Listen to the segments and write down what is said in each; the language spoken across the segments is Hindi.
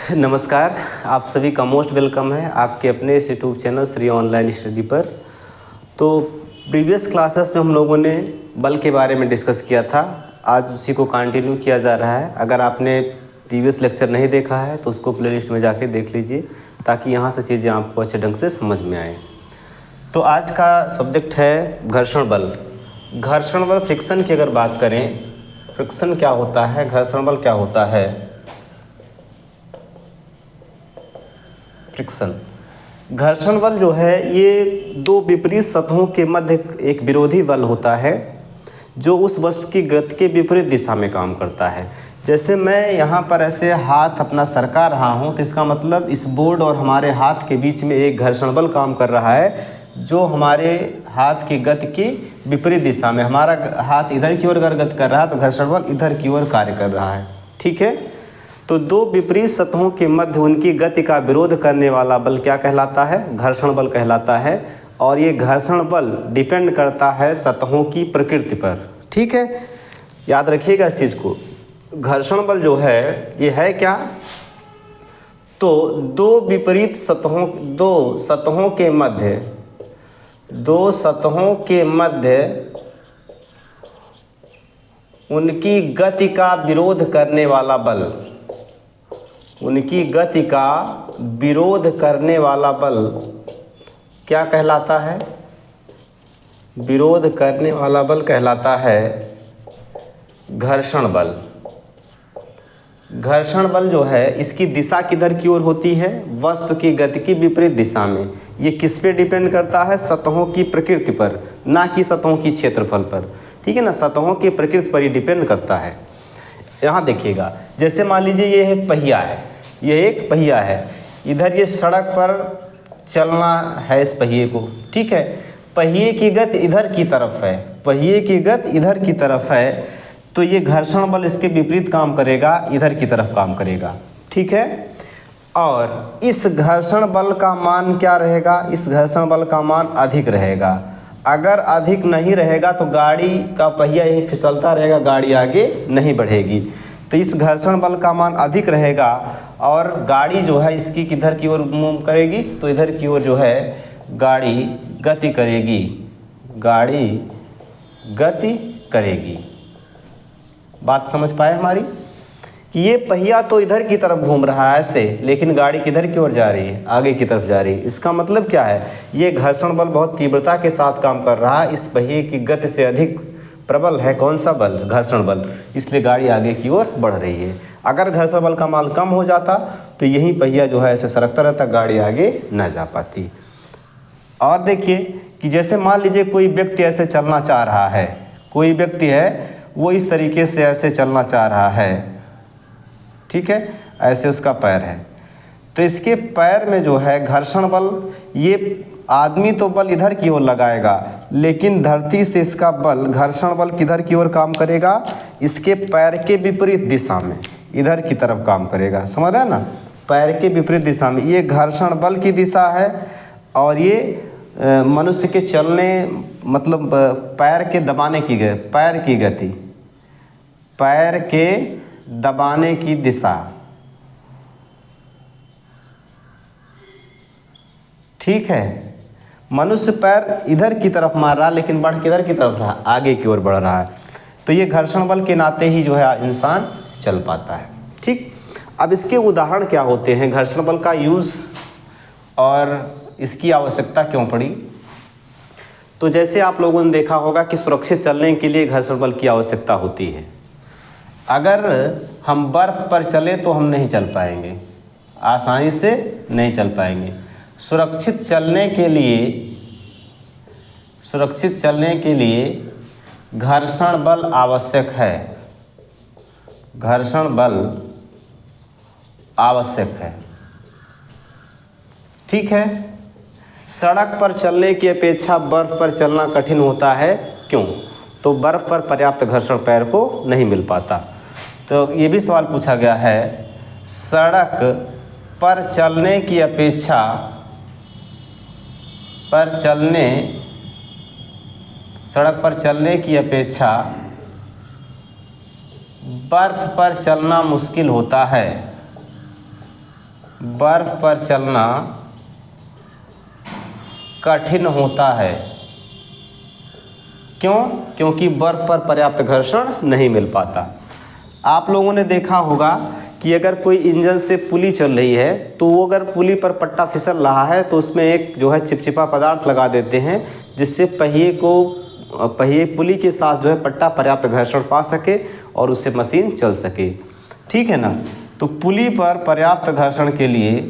नमस्कार, आप सभी का मोस्ट वेलकम है आपके अपने इस YouTube channel Shri online study पर। तो प्रीवियस क्लासेस में हम लोगों ने बल के बारे में डिस्कस किया था, आज उसी को कंटिन्यू किया जा रहा है। अगर आपने प्रीवियस लेक्चर नहीं देखा है तो उसको प्लेलिस्ट में जाके देख लीजिए ताकि यहाँ से चीज़ें आपको अच्छे ढंग से समझ में आए। तो आज का सब्जेक्ट है घर्षण बल। घर्षण बल फ्रिक्शन की अगर बात करें, फ्रिक्शन क्या होता है, घर्षण बल क्या होता है। फ्रिक्शन, घर्षण बल जो है ये दो विपरीत सतहों के मध्य एक विरोधी बल होता है जो उस वस्तु की गति के विपरीत दिशा में काम करता है। जैसे मैं यहाँ पर ऐसे हाथ अपना सरका रहा हूँ तो इसका मतलब इस बोर्ड और हमारे हाथ के बीच में एक घर्षण बल काम कर रहा है जो हमारे हाथ की गति की विपरीत दिशा में, हमारा हाथ इधर की ओर अगर गति कर रहा है तो घर्षण बल इधर की ओर कार्य कर रहा है। ठीक है, तो दो विपरीत सतहों के मध्य उनकी गति का विरोध करने वाला बल क्या कहलाता है, घर्षण बल कहलाता है। और ये घर्षण बल डिपेंड करता है सतहों की प्रकृति पर। ठीक है, याद रखिएगा इस चीज़ को। घर्षण बल जो है ये है क्या, तो दो विपरीत सतहों, दो सतहों के मध्य उनकी गति का विरोध करने वाला बल, उनकी गति का विरोध करने वाला बल क्या कहलाता है, विरोध करने वाला बल कहलाता है घर्षण बल। घर्षण बल जो है इसकी दिशा किधर की ओर होती है, वस्तु की गति की विपरीत दिशा में। ये किस पे डिपेंड करता है, सतहों की प्रकृति पर, ना कि सतहों की क्षेत्रफल पर। ठीक है ना, सतहों की प्रकृति पर ही डिपेंड करता है। यहाँ देखिएगा, जैसे मान लीजिए ये एक पहिया है, ये एक पहिया है, इधर ये सड़क पर चलना है इस पहिए को। ठीक है, पहिए की गति इधर की तरफ है, पहिए की गति इधर की तरफ है, तो ये घर्षण बल इसके विपरीत काम करेगा, इधर की तरफ काम करेगा। ठीक है, और इस घर्षण बल का मान क्या रहेगा, इस घर्षण बल का मान अधिक रहेगा। अगर अधिक नहीं रहेगा तो गाड़ी का पहिया यही फिसलता रहेगा, गाड़ी आगे नहीं बढ़ेगी। तो इस घर्षण बल का मान अधिक रहेगा और गाड़ी जो है इसकी किधर की ओर मूव करेगी, तो इधर की ओर जो है गाड़ी गति करेगी, गाड़ी गति करेगी। बात समझ पाए हमारी, कि ये पहिया तो इधर की तरफ घूम रहा है ऐसे, लेकिन गाड़ी किधर की ओर जा रही है, आगे की तरफ जा रही है। इसका मतलब क्या है, ये घर्षण बल बहुत तीव्रता के साथ काम कर रहा है, इस पहिए की गति से अधिक प्रबल है कौन सा बल, घर्षण बल, इसलिए गाड़ी आगे की ओर बढ़ रही है। अगर घर्षण बल का मान कम हो जाता तो यही पहिया जो है ऐसे सरकता रहता, गाड़ी आगे न जा पाती। और देखिए कि जैसे मान लीजिए कोई व्यक्ति ऐसे चलना चाह रहा है, कोई व्यक्ति है वो इस तरीके से ऐसे चलना चाह रहा है। ठीक है, ऐसे उसका पैर है, तो इसके पैर में जो है घर्षण बल, ये आदमी तो बल इधर की ओर लगाएगा, लेकिन धरती से इसका बल, घर्षण बल किधर की ओर काम करेगा, इसके पैर के विपरीत दिशा में, इधर की तरफ काम करेगा। समझ रहे हैं ना, पैर के विपरीत दिशा में। ये घर्षण बल की दिशा है और ये मनुष्य के चलने, मतलब पैर के दबाने की गति, पैर की गति, पैर के दबाने की दिशा। ठीक है, मनुष्य पैर इधर की तरफ मार रहा लेकिन बढ़ किधर की तरफ रहा, आगे की ओर बढ़ रहा है। तो ये घर्षण बल के नाते ही जो है इंसान चल पाता है। ठीक, अब इसके उदाहरण क्या होते हैं, घर्षण बल का यूज़ और इसकी आवश्यकता क्यों पड़ी। तो जैसे आप लोगों ने देखा होगा कि सुरक्षित चलने के लिए घर्षण बल की आवश्यकता होती है। अगर हम बर्फ़ पर चले तो हम नहीं चल पाएंगे, आसानी से नहीं चल पाएंगे। सुरक्षित चलने के लिए घर्षण बल आवश्यक है, घर्षण बल आवश्यक है। ठीक है, सड़क पर चलने की अपेक्षा बर्फ़ पर चलना कठिन होता है। क्यों, तो बर्फ़ पर पर्याप्त घर्षण पैर को नहीं मिल पाता। तो ये भी सवाल पूछा गया है, सड़क पर चलने की अपेक्षा, सड़क पर चलने की अपेक्षा बर्फ पर चलना मुश्किल होता है। बर्फ पर चलना कठिन होता है। क्यों? क्योंकि बर्फ पर पर्याप्त घर्षण नहीं मिल पाता। आप लोगों ने देखा होगा कि अगर कोई इंजन से पुली चल रही है तो वो अगर पुली पर पट्टा फिसल रहा है तो उसमें एक जो है चिपचिपा पदार्थ लगा देते हैं, जिससे पहिए पुली के साथ जो है पट्टा पर्याप्त घर्षण पा सके और उससे मशीन चल सके। ठीक है ना। तो पुली पर पर्याप्त घर्षण के लिए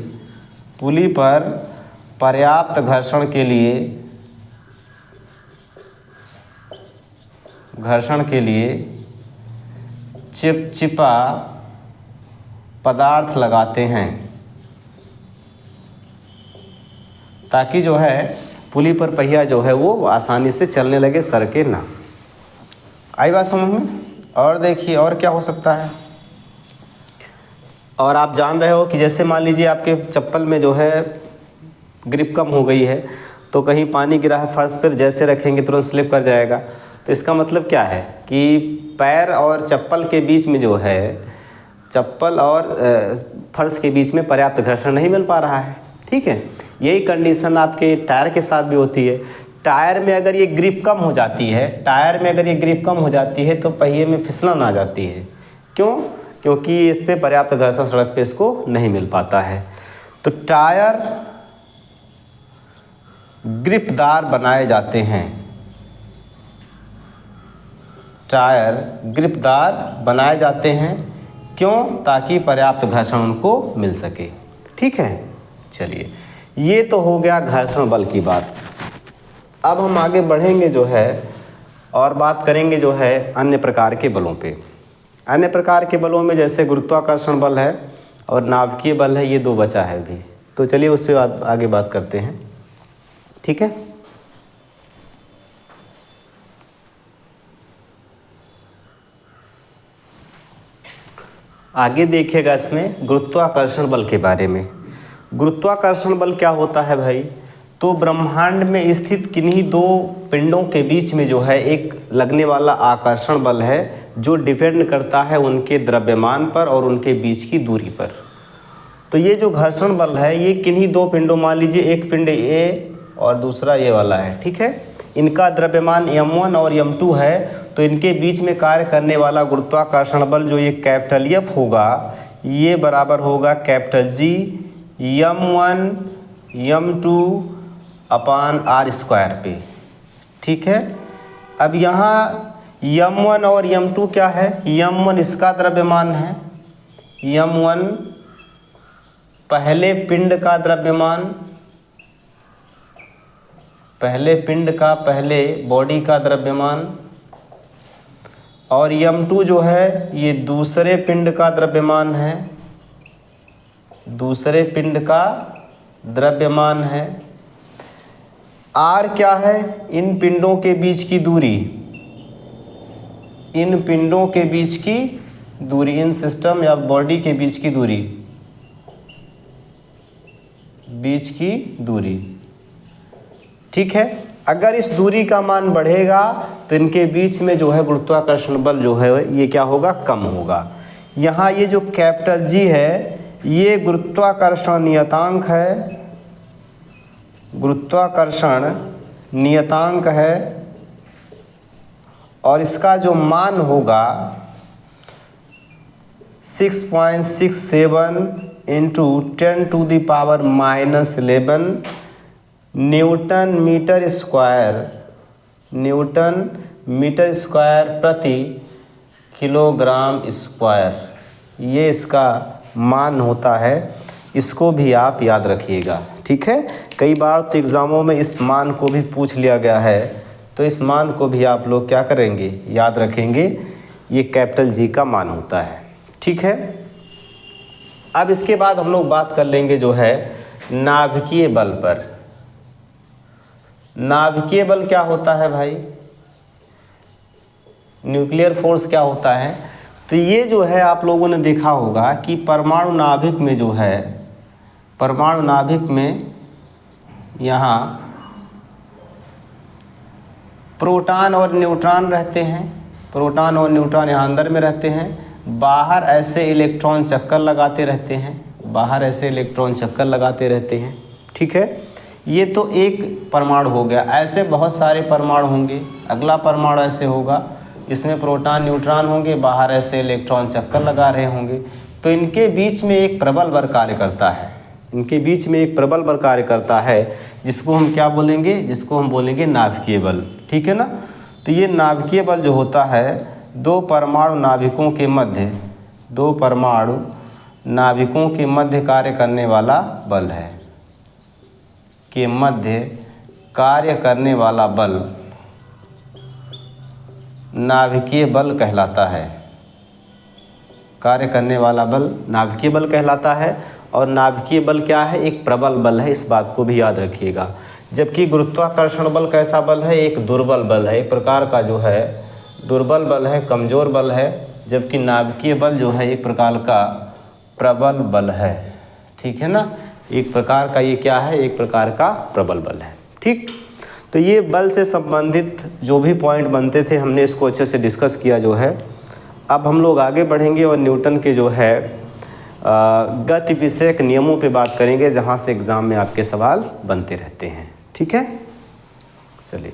चिपचिपा पदार्थ लगाते हैं ताकि जो है पुली पर पहिया जो है वो आसानी से चलने लगे, सरके ना। आई बात समझ में? और देखिए और क्या हो सकता है। और आप जान रहे हो कि जैसे मान लीजिए आपके चप्पल में जो है ग्रिप कम हो गई है तो कहीं पानी गिरा है फर्श पर, जैसे रखेंगे तुरंत स्लिप कर जाएगा। तो इसका मतलब क्या है कि पैर और चप्पल के बीच में जो है, चप्पल और फर्श के बीच में पर्याप्त घर्षण नहीं मिल पा रहा है। ठीक है। यही कंडीशन आपके टायर के साथ भी होती है। टायर में अगर ये ग्रिप कम हो जाती है तो पहिए में फिसलन आ जाती है। क्यों? क्योंकि इस पे पर्याप्त घर्षण सड़क पे इसको नहीं मिल पाता है। तो टायर ग्रिपदार बनाए जाते हैं, क्यों? ताकि पर्याप्त घर्षण उनको मिल सके। ठीक है। चलिए, ये तो हो गया घर्षण बल की बात। अब हम आगे बढ़ेंगे जो है और बात करेंगे जो है अन्य प्रकार के बलों पे। अन्य प्रकार के बलों में जैसे गुरुत्वाकर्षण बल है और नाभिकीय बल है, ये दो बचा है अभी। तो चलिए उस पर आगे बात करते हैं। ठीक है। आगे देखिएगा इसमें गुरुत्वाकर्षण बल के बारे में। गुरुत्वाकर्षण बल क्या होता है भाई? तो ब्रह्मांड में स्थित किन्हीं दो पिंडों के बीच में जो है एक लगने वाला आकर्षण बल है जो डिपेंड करता है उनके द्रव्यमान पर और उनके बीच की दूरी पर। तो ये जो घर्षण बल है ये किन्हीं दो पिंडों, मान लीजिए एक पिंड ए और दूसरा ये वाला है। ठीक है। इनका द्रव्यमान m1 और m2 है, तो इनके बीच में कार्य करने वाला गुरुत्वाकर्षण बल जो ये कैपिटल F होगा, ये बराबर होगा कैपिटल G m1 m2 अपान r² पे। ठीक है। अब यहाँ m1 और m2 क्या है? m1 इसका द्रव्यमान है, m1 पहले पिंड का द्रव्यमान, पहले बॉडी का द्रव्यमान, और m2 जो है ये दूसरे पिंड का द्रव्यमान है, r क्या है? इन पिंडों के बीच की दूरी, इन सिस्टम या बॉडी के बीच की दूरी। ठीक है। अगर इस दूरी का मान बढ़ेगा तो इनके बीच में जो है गुरुत्वाकर्षण बल जो है ये क्या होगा? कम होगा। यहाँ ये जो कैपिटल G है ये गुरुत्वाकर्षण नियतांक है और इसका जो मान होगा 6.67 इंटू 10⁻⁻11 न्यूटन मीटर स्क्वायर प्रति किलोग्राम स्क्वायर, ये इसका मान होता है। इसको भी आप याद रखिएगा। ठीक है। कई बार तो एग्ज़ामों में इस मान को भी पूछ लिया गया है, तो इस मान को भी आप लोग क्या करेंगे? याद रखेंगे। ये कैपिटल G का मान होता है। ठीक है। अब इसके बाद हम लोग बात कर लेंगे जो है नाभिकीय बल पर। नाभिकीय बल क्या होता है भाई? न्यूक्लियर फोर्स क्या होता है? तो ये जो है आप लोगों ने देखा होगा कि परमाणु नाभिक में यहाँ प्रोटॉन और न्यूट्रॉन रहते हैं। यहाँ अंदर में रहते हैं, बाहर ऐसे इलेक्ट्रॉन चक्कर लगाते रहते हैं, बाहर ऐसे इलेक्ट्रॉन चक्कर लगाते रहते हैं। ठीक है, ये तो एक परमाणु हो गया। ऐसे बहुत सारे परमाणु होंगे। अगला परमाणु ऐसे होगा, इसमें प्रोटॉन न्यूट्रॉन होंगे, बाहर ऐसे इलेक्ट्रॉन चक्कर लगा रहे होंगे। तो इनके बीच में एक प्रबल बल कार्य करता है, इनके बीच में एक प्रबल बल कार्य करता है, जिसको हम क्या बोलेंगे, जिसको हम बोलेंगे नाभिकीय बल। ठीक है ना। तो ये नाभिकीय बल जो होता है, दो परमाणु नाभिकों के मध्य, दो परमाणु नाभिकों के मध्य कार्य करने वाला बल है, के मध्य कार्य करने वाला बल नाभिकीय बल कहलाता है। कार्य करने वाला बल नाभिकीय बल कहलाता है। और नाभिकीय बल क्या है, एक प्रबल बल है, इस बात को भी याद रखिएगा। जबकि गुरुत्वाकर्षण बल कैसा बल है, एक दुर्बल बल है, एक प्रकार का जो है दुर्बल बल है, कमज़ोर बल है। जबकि नाभिकीय बल जो है एक प्रकार का प्रबल बल है। ठीक है ना, एक प्रकार का ये क्या है, एक प्रकार का प्रबल बल है। ठीक, तो ये बल से संबंधित जो भी पॉइंट बनते थे हमने इसको अच्छे से डिस्कस किया जो है। अब हम लोग आगे बढ़ेंगे और न्यूटन के जो है गति विषयक नियमों पे बात करेंगे, जहाँ से एग्ज़ाम में आपके सवाल बनते रहते हैं। ठीक है, चलिए।